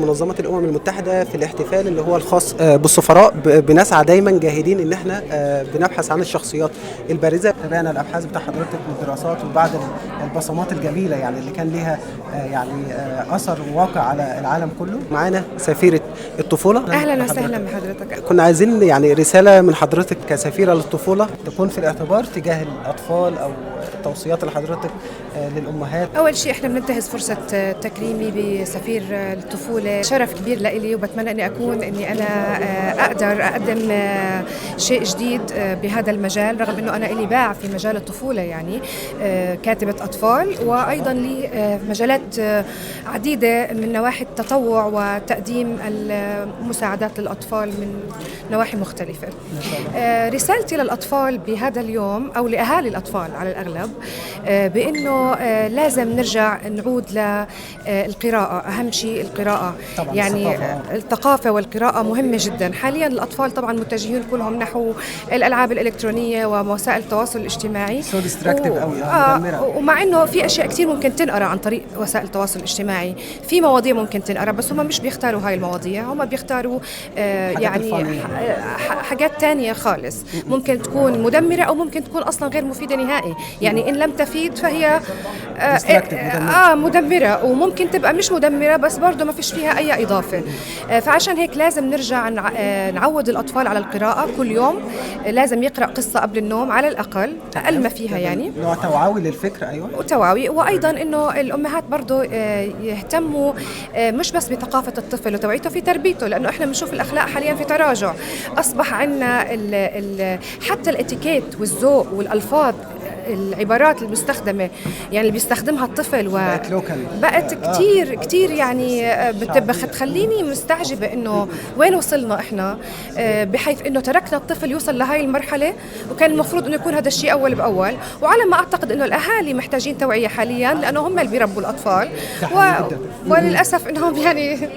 منظمة الأمم المتحدة في الاحتفال اللي هو الخاص بالسفراء. بنسعى دايما جاهدين إن احنا بنبحث عن الشخصيات البارزة. تابعنا الأبحاث بتاع حضرتك والدراسات وبعض البصمات الجميلة يعني اللي كان ليها يعني أثر وواقع على العالم كله. معانا سفيرة الطفولة. أهلا وسهلا بحضرتك. كنا عايزين يعني رسالة من حضرتك كسفيرة للطفولة تكون في الاعتبار تجاه الأطفال أو التوصيات اللي حضرتك للأمهات. أول شيء إحنا بننتهز فرصة تكريمي بسفير الطفولة، شرف كبير لإلي، وبتمنى إني أكون إني أنا أقدر أقدم شيء جديد بهذا المجال، رغم إنه أنا إلي باع في مجال الطفولة، يعني كاتبة أطفال، وأيضا لي مجالات عديدة من نواحي التطوع وتقديم المساعدات للأطفال من نواحي مختلفة. رسالتي للأطفال بهذا اليوم أو لأهالي الأطفال على الأغلب بأنه لازم نرجع نعود للقراءة. أهم شيء القراءة، يعني الثقافة والقراءة مهمة جدا. حاليا الأطفال طبعا متجهين كلهم نحو الألعاب الإلكترونية ووسائل التواصل الاجتماعي، ومع أنه في أشياء كثير ممكن تنقرأ عن طريق وسائل التواصل الاجتماعي، في مواضيع ممكن تنقرأ، بس هم مش بيختاروا هاي المواضيع، هم بيختاروا يعني حاجات تانية خالص، ممكن تكون مدمرة أو ممكن تكون أصلا غير مفيدة نهائي. يعني إن لم تفيد فهي مدمرة، وممكن تبقى مش مدمرة بس برضو ما فيش فيها أي إضافة. فعشان هيك لازم نرجع نعود الأطفال على القراءة كل يوم. لازم يقرأ قصة قبل النوم على الأقل، أقل ما فيها يعني، نوع توعوي للفكرة. أيوة، وتوعوي. وأيضا إنه الأمهات برضو يهتموا مش بس بثقافة الطفل وتوعيته، في تربيته، لأنه إحنا بنشوف الأخلاق حاليا في تراجع. أصبح عندنا حتى الاتيكيت والذوق والألفاظ، العبارات المستخدمة يعني اللي بيستخدمها الطفل بقت كتير يعني بتخليني مستعجبة إنه وين وصلنا إحنا، بحيث إنه تركنا الطفل يوصل لهاي المرحلة، وكان المفروض إنه يكون هذا الشيء أول بأول. وعلى ما أعتقد إنه الأهالي محتاجين توعية حاليا، لأنه هم اللي بيربوا الأطفال، وللأسف إنهم يعني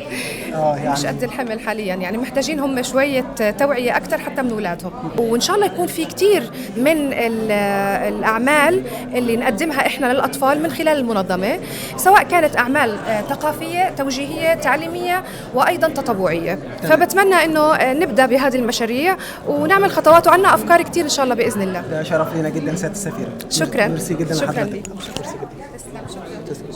مش قد الحمل حاليا، يعني محتاجين هم شوية توعية أكثر حتى من أولادهم. وإن شاء الله يكون في كتير من الأعمال اللي نقدمها إحنا للأطفال من خلال المنظمة، سواء كانت أعمال ثقافية، توجيهية، تعليمية، وأيضا تطوعية. فبتمنى إنه نبدأ بهذه المشاريع ونعمل خطوات، وعنا أفكار كتير إن شاء الله بإذن الله. ده شرف لنا جدا سيادة السفيرة. شكرا. ميرسي جدا. شكرا لحضرتك. لك. شكرا.